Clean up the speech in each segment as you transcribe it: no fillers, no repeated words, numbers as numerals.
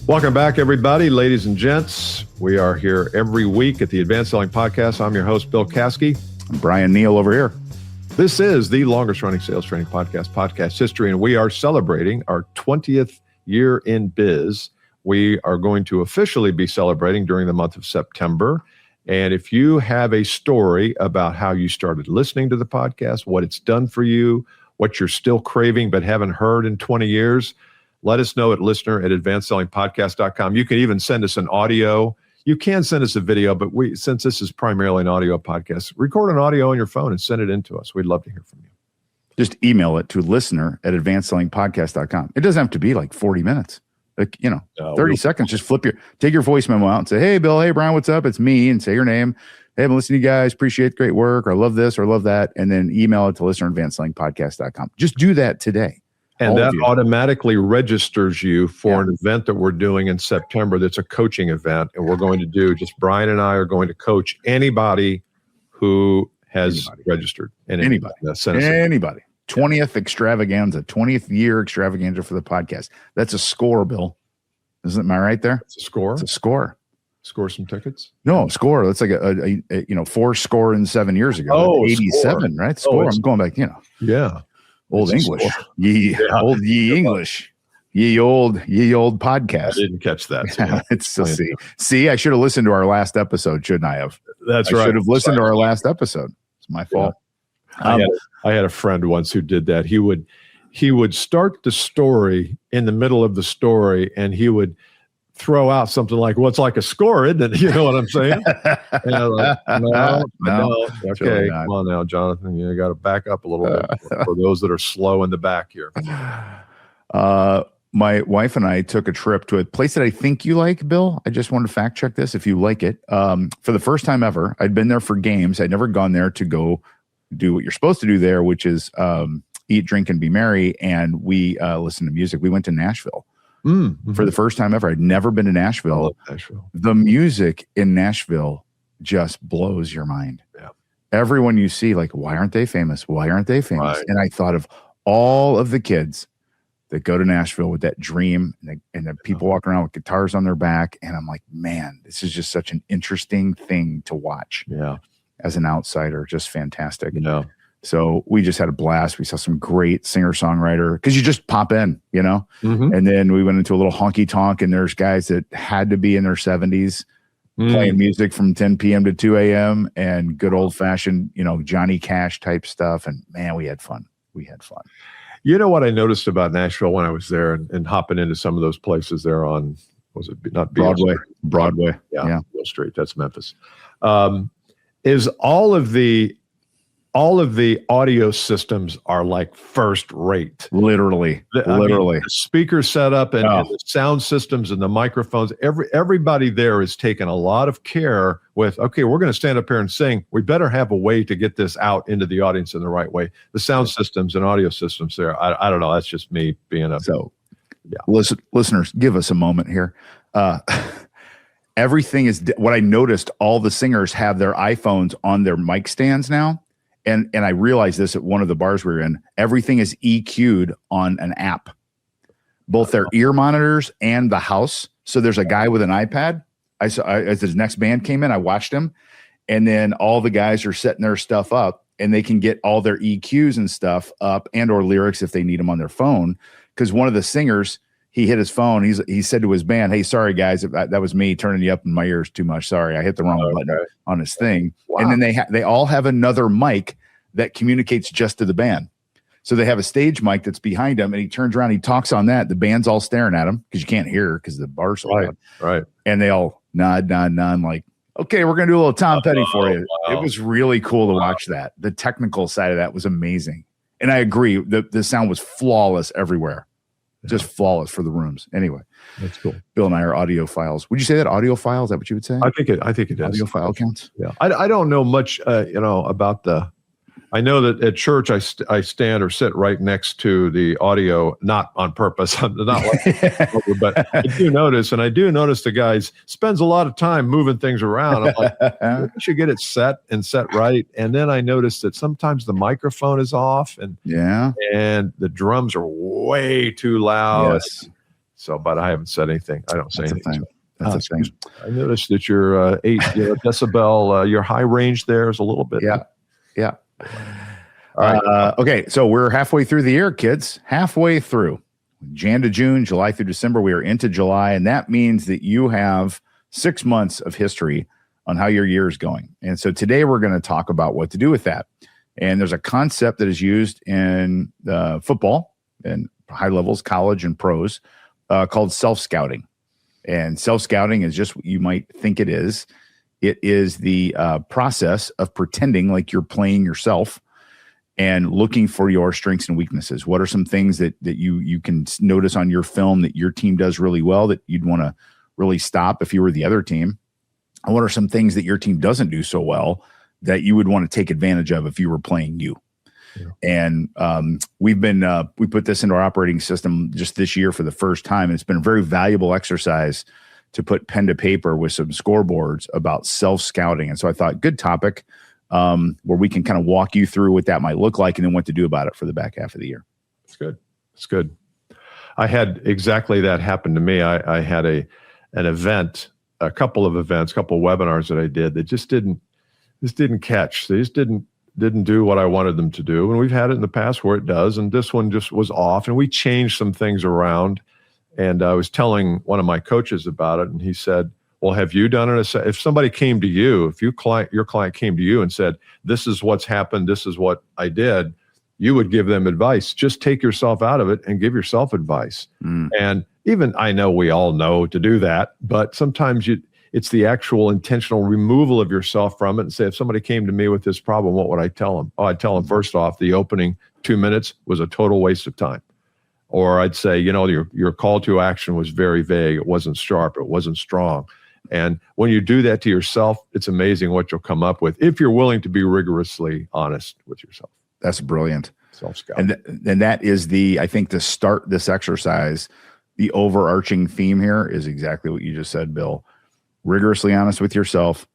Welcome back, everybody, ladies and gents. We are here every week at the Advanced Selling Podcast. I'm your host, Bill Caskey. I'm Bryan Neal over here. This is the longest running sales training podcast history, and we are celebrating our 20th year in biz. We are going to officially be celebrating during the month of September. And if you have a story about how you started listening to the podcast, what it's done for you, what you're still craving but haven't heard in 20 years, let us know at listener@advancedsellingpodcast.com. You can even send us an audio. You can send us a video, but since this is primarily an audio podcast, record an audio on your phone and send it in to us. We'd love to hear from you. Just email it to listener@advancedsellingpodcast.com. It doesn't have to be like 40 minutes. 30 seconds. Just take your voice memo out and say, hey, Bill, hey, Bryan, what's up? It's me. And say your name. Hey, I've been listening to you guys. Appreciate the great work. Or I love this or love that. And then email it to listener@advancedsellingpodcast.com. Just do that today. And that automatically registers you for an event that we're doing in September that's a coaching event. And we're going to do, just Bryan and I are going to coach anybody who has registered. And anybody. 20th extravaganza, 20th year extravaganza for the podcast. That's a score, Bill. Am I right there? It's a score? It's a score. Score some tickets? No, score. That's like a 4-7 years ago. Oh, 87, score. Right? Score. I'm going back, Yeah. Old English. Old English. Ye old podcast. I didn't catch that. It's so see, I should have listened to our last episode, shouldn't I have? That's right. I should have listened to our last episode. It's my fault. I had a friend once who did that. He would start the story in the middle of the story, and he would throw out something like, well, it's like a score, isn't it? You know what I'm saying? And I was like, no. Okay, come on now, Jonathan. You got to back up a little bit for those that are slow in the back here. My wife and I took a trip to a place that I think you like, Bill. I just wanted to fact check this if you like it. For the first time ever, I'd been there for games. I'd never gone there to go do what you're supposed to do there, which is eat, drink, and be merry. And we listen to music. We went to Nashville. For the first time ever. I'd never been to Nashville. I love Nashville. The music in Nashville just blows your mind. Yeah. Everyone you see, like, why aren't they famous? Why aren't they famous? Right. And I thought of all of the kids that go to Nashville with that dream and the people walking around with guitars on their back. And I'm like, man, this is just such an interesting thing to watch. Yeah. As an outsider, just fantastic. Yeah. So we just had a blast. We saw some great singer-songwriter because you just pop in, and then we went into a little honky tonk, and there's guys that had to be in their 70s playing music from 10 p.m. to 2 a.m. and good old-fashioned, Johnny Cash type stuff. And man, we had fun. You know what I noticed about Nashville when I was there and hopping into some of those places there on, was it not Broadway? Broadway. Yeah. Beale Street. That's Memphis. Is all of the audio systems are like first rate. Literally. The speaker setup and the sound systems and the microphones. Everybody there is taking a lot of care with, okay, we're going to stand up here and sing. We better have a way to get this out into the audience in the right way. The sound systems and audio systems there. I don't know. That's just me being a... So, listeners, give us a moment here. Everything is... What I noticed, all the singers have their iPhones on their mic stands now. And I realized this at one of the bars we were in. Everything is EQ'd on an app, both their ear monitors and the house. So there's a guy with an iPad. I saw as his next band came in, I watched him, and then all the guys are setting their stuff up, and they can get all their EQs and stuff up and or lyrics if they need them on their phone. Because one of the singers, he hit his phone. He said to his band, "Hey, sorry guys, that was me turning you up in my ears too much. Sorry, I hit the wrong button on his thing." Wow. And then they all have another mic that communicates just to the band. So they have a stage mic that's behind him, and he turns around, he talks on that. The band's all staring at him because you can't hear because the bar's so loud. Right. And they all nod, like, okay, we're gonna do a little Tom Petty for you. Wow. It was really cool to watch that. The technical side of that was amazing, and I agree. The sound was flawless everywhere. Just flawless for the rooms. Anyway, that's cool. Bill and I are audiophiles. Would you say that audiophiles? Is that what you would say? I think it is. Audiophile counts. Yeah. I don't know much, about the. I know that at church I stand or sit right next to the audio, not on purpose. I'm not like, but I do notice the guys spends a lot of time moving things around. I'm like, we should get it set right. And then I noticed that sometimes the microphone is off, and the drums are way too loud. Yes. So, but I haven't said anything. I don't say That's a anything. thing. That's a thing. I noticed that your 8 decibel, your high range there is a little bit. Yeah. All right. Okay, so we're halfway through the year, kids. Halfway through. Jan to June, July through December. We are into July, and that means that you have 6 months of history on how your year is going. And so today we're going to talk about what to do with that. And there's a concept that is used in football and high levels, college and pros, called self-scouting. And self-scouting is just what you might think it is. It is the process of pretending like you're playing yourself and looking for your strengths and weaknesses. What are some things that you can notice on your film that your team does really well that you'd want to really stop if you were the other team? And what are some things that your team doesn't do so well that you would want to take advantage of if you were playing you? Yeah. And we put this into our operating system just this year for the first time. And it's been a very valuable exercise to put pen to paper with some scoreboards about self-scouting. And so I thought, good topic where we can kind of walk you through what that might look like and then what to do about it for the back half of the year. It's good. It's good. I had exactly that happen to me. I had a couple of webinars that I did that just didn't catch. They just didn't do what I wanted them to do. And we've had it in the past where it does. And this one just was off. And we changed some things around. And I was telling one of my coaches about it. And he said, well, have you done it? If somebody came to you, if your client came to you and said, this is what's happened, this is what I did, you would give them advice. Just take yourself out of it and give yourself advice. And even I know we all know to do that, but sometimes it's the actual intentional removal of yourself from it and say, if somebody came to me with this problem, what would I tell them? Oh, I'd tell them first off, the opening 2 minutes was a total waste of time. Or I'd say, your call to action was very vague. It wasn't sharp. It wasn't strong. And when you do that to yourself, it's amazing what you'll come up with if you're willing to be rigorously honest with yourself. That's brilliant. Self-scout. And that is I think to start this exercise, the overarching theme here is exactly what you just said, Bill. Rigorously honest with yourself,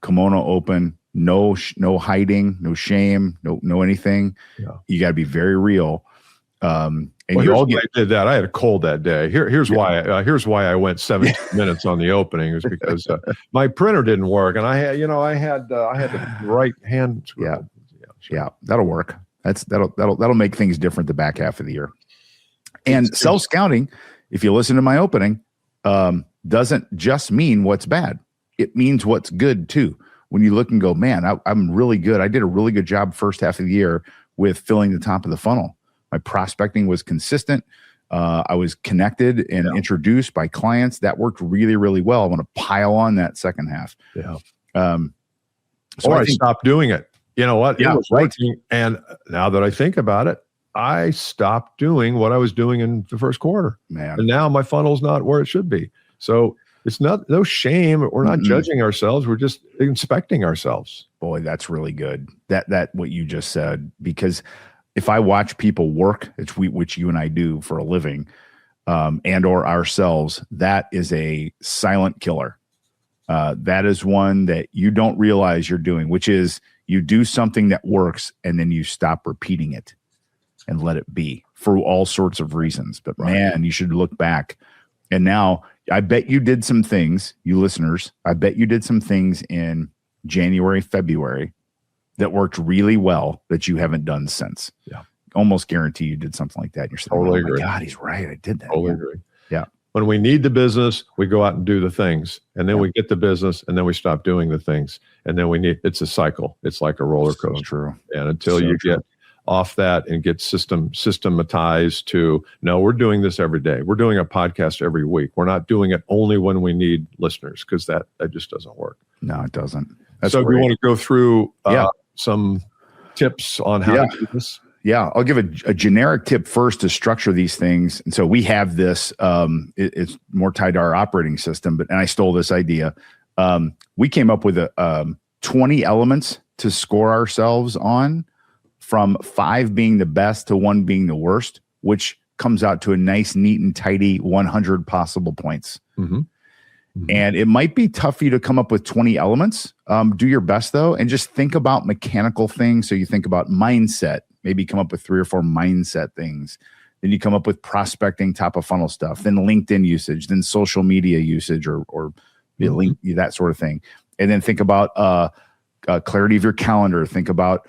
kimono open, no hiding, no shame, no anything. Yeah. You got to be very real. And you all I did that. I had a cold that day. Here's why I went 17 minutes on the opening is because my printer didn't work, and I had the right hand. Yeah, that'll work. That'll make things different the back half of the year. And self-scouting, if you listen to my opening, doesn't just mean what's bad. It means what's good too. When you look and go, man, I'm really good. I did a really good job first half of the year with filling the top of the funnel. My prospecting was consistent. I was connected and introduced by clients. That worked really, really well. I want to pile on that second half. Yeah. So I stopped doing it. You know what? Yeah, it was working. And now that I think about it, I stopped doing what I was doing in the first quarter. Man. And now my funnel's not where it should be. So it's no shame. We're not judging ourselves. We're just inspecting ourselves. Boy, that's really good. That what you just said, because if I watch people work, which you and I do for a living, and or ourselves, that is a silent killer. That is one that you don't realize you're doing, which is you do something that works and then you stop repeating it and let it be for all sorts of reasons. But man, you should look back. And now I bet you did some things, you listeners, I bet you did some things in January, February that worked really well that you haven't done since. Yeah. Almost guarantee you did something like that. And you're saying, totally oh agree. my God, he's right. I did that. Totally agree. Yeah. When we need the business, we go out and do the things, and then we get the business, and then we stop doing the things, and then it's a cycle. It's like a roller coaster. So true. And until you get off that and get systematized to, no, we're doing this every day. We're doing a podcast every week. We're not doing it only when we need listeners, because that just doesn't work. No, it doesn't. So do you want to go through some tips on how to do this? Yeah, I'll give a generic tip first to structure these things. And so we have this, it's more tied to our operating system, and I stole this idea. We came up with 20 elements to score ourselves on, from 5 being the best to 1 being the worst, which comes out to a nice, neat, and tidy 100 possible points. Mm-hmm. Mm-hmm. And it might be tough for you to come up with 20 elements. Do your best, though, and just think about mechanical things. So you think about mindset, maybe come up with 3 or 4 mindset things. Then you come up with prospecting, top of funnel stuff, then LinkedIn usage, then social media usage or link, that sort of thing. And then think about clarity of your calendar. Think about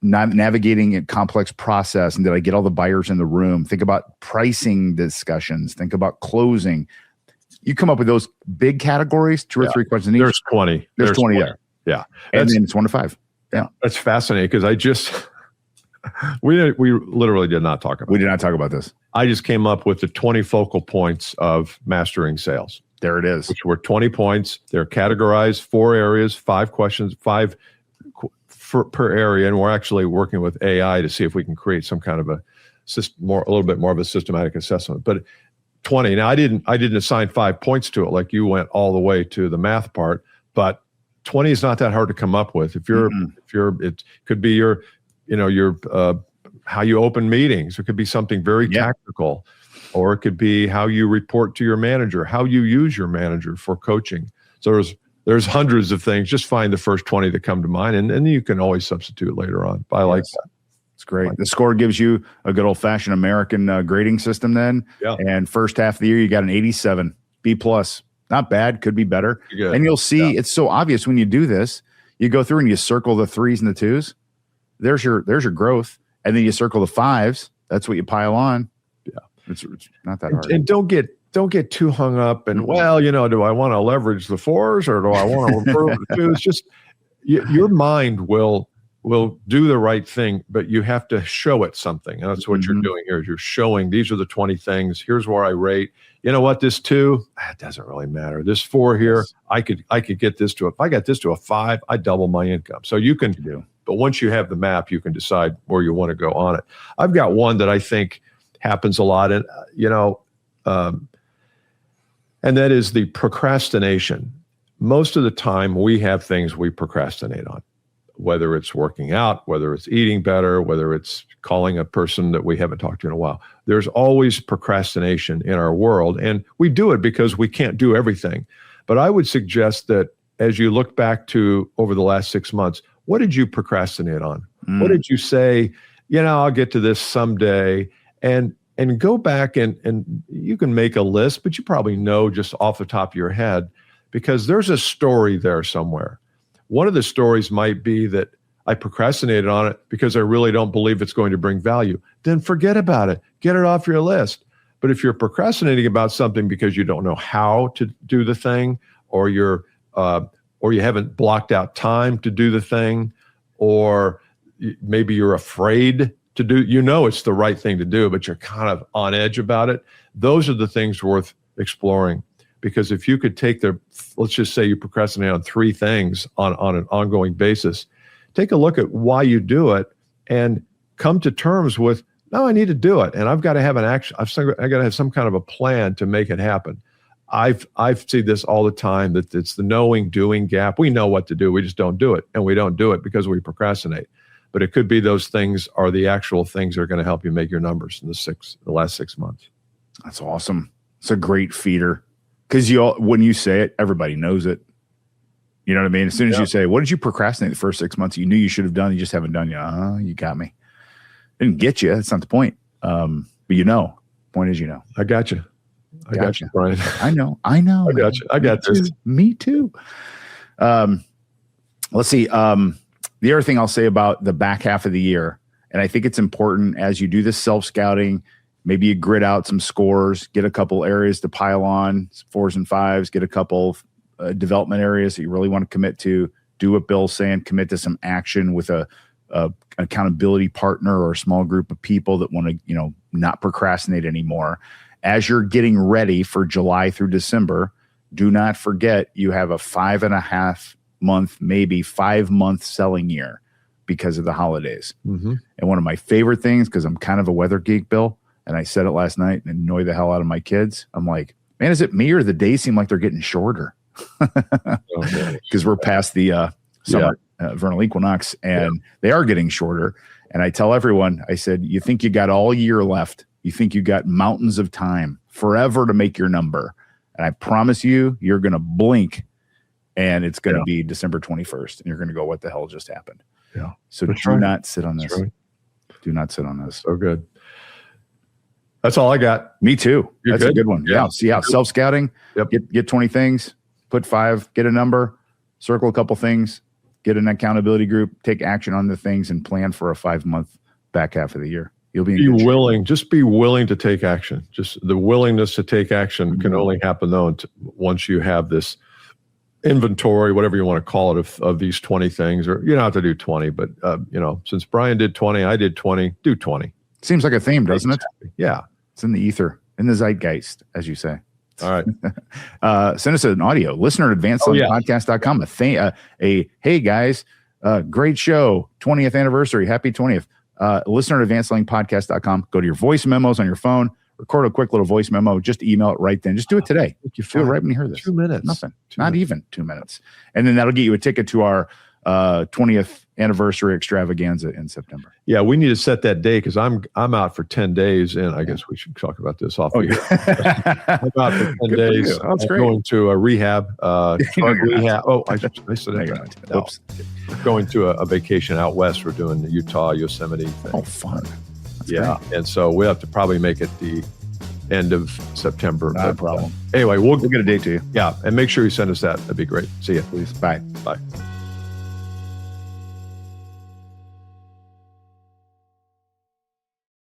navigating a complex process. And did I get all the buyers in the room? Think about pricing discussions. Think about closing. You come up with those big categories, 2 or 3 questions each. There's 20. There's 20 there. Yeah. And then it's 1 to 5. Yeah. That's fascinating because we literally did not talk about We did not talk about this. I just came up with the 20 focal points of mastering sales. There it is. Which were 20 points. They're categorized 4 areas, 5 questions, 5 per area. And we're actually working with AI to see if we can create some kind of a little bit more of a systematic assessment. But 20. Now I didn't assign 5 points to it like you went all the way to the math part, but 20 is not that hard to come up with. It could be your how you open meetings. It could be something very tactical, or it could be how you report to your manager, how you use your manager for coaching. So there's hundreds of things. Just find the first 20 that come to mind, and you can always substitute later on. But I like that. It's great. The score gives you a good old-fashioned American grading system then. Yeah. And first half of the year, you got an 87, B+. Not bad, could be better. Good. And you'll see it's so obvious when you do this. You go through and you circle the 3s and the 2s. There's your growth. And then you circle the 5s. That's what you pile on. Yeah. It's not that hard. And don't get too hung up and, do I want to leverage the 4s or do I want to improve the 2s? Just your mind will do the right thing, but you have to show it something. And that's what you're doing here is you're showing these are the 20 things. Here's where I rate. You know what? This 2, it doesn't really matter. This 4 here, I could get this if I got this to a 5, I double my income. So you can do. But once you have the map, you can decide where you want to go on it. I've got one that I think happens a lot, and and that is the procrastination. Most of the time, we have things we procrastinate on, whether it's working out, whether it's eating better, whether it's calling a person that we haven't talked to in a while. There's always procrastination in our world, and we do it because we can't do everything. But I would suggest that as you look back to over the last 6 months, what did you procrastinate on? What did you say, I'll get to this someday, and go back and you can make a list, but you probably know just off the top of your head because there's a story there somewhere. One of the stories might be that I procrastinated on it because I really don't believe it's going to bring value. Then forget about it. Get it off your list. But if you're procrastinating about something because you don't know how to do the thing, or you haven't blocked out time to do the thing, or maybe you're afraid to do, it's the right thing to do, but you're kind of on edge about it. Those are the things worth exploring. Because if you could take let's just say you procrastinate on 3 things on an ongoing basis, take a look at why you do it and come to terms with, no, I need to do it. And I've got to have an action. I got to have some kind of a plan to make it happen. I've seen this all the time, that it's the knowing doing gap. We know what to do. We just don't do it. And we don't do it because we procrastinate. But it could be those things are the actual things that are going to help you make your numbers in the last 6 months. That's awesome. It's a great feeder. Because when you say it, everybody knows it. You know what I mean? As soon as you say, what did you procrastinate the first 6 months? You knew you should have done. You just haven't done yet. You got me. Didn't get you. That's not the point. But point is, I got you. I got you, Bryan. I know. I got you. I got this. Me too. Let's see. The other thing I'll say about the back half of the year, and I think it's important as you do this self-scouting, maybe you grid out some scores, get a couple areas to pile on, 4s and 5s, get a couple development areas that you really want to commit to. Do what Bill's saying, commit to some action with a accountability partner or a small group of people that want to, not procrastinate anymore. As you're getting ready for July through December, do not forget you have a 5.5 month, maybe 5 month selling year because of the holidays. And one of my favorite things, because I'm kind of a weather geek, Bill, and I said it last night and annoy the hell out of my kids. I'm like, man, is it me or the days seem like they're getting shorter? Because we're past the summer vernal equinox, and they are getting shorter. And I tell everyone, I said, you think you got all year left. You think you got mountains of time forever to make your number. And I promise you, you're going to blink and it's going to be December 21st. And you're going to go, what the hell just happened? Yeah. So do not sit on this. Do not sit on this. So good. That's all I got. Me too. You're That's a good? good one. Yeah. See how self-scouting, Yep. get 20 things, put 5, get a number, circle a couple things, get an accountability group, take action on the things, and plan for a 5-month back half of the year. You'll be in good shape. willing. Just be willing to take action. Just the willingness to take action can only happen though once you have this inventory, whatever you want to call it, of these 20 things. Or you don't have to do 20, but since Bryan did 20, I did 20. Do 20. Seems like a theme, doesn't it? Yeah. It's in the ether, in the zeitgeist, as you say. All right. Send us an audio. Listener at advancelandpodcast.com. Hey guys, great show. 20th anniversary. Happy 20th. Listener at advancelandpodcast.com. Go to your voice memos on your phone. Record a quick little voice memo. Just email it right then. Just do it today. Do it right when you hear this. 2 minutes. Nothing. Not even 2 minutes. And then that'll get you a ticket to our 20th anniversary extravaganza in September. Yeah, we need to set that day because I'm out for 10 days, and I guess we should talk about this off. I'm out for 10 days. That's great. Going to a rehab. Rehab. Oh, I said it. No. Oops. Going to a vacation out west. We're doing the Utah Yosemite thing. Oh, fun. That's yeah, great. and so we have to probably make it the end of September. Not a problem. Anyway, we'll get a date to you. Yeah, and make sure you send us that. That'd be great. See you. Please. Bye. Bye.